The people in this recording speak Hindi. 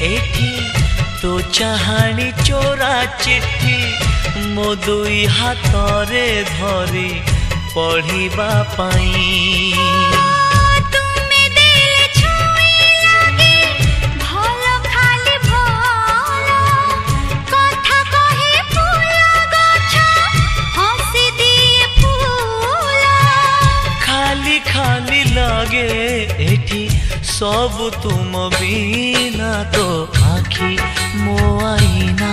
एठी तो चाहानी चोरा चिट्ठी मो दुई हाथरे धरी पढ़िबा पाई। खाली लगे एठी सब तुम बिना तो आखी मो आईना।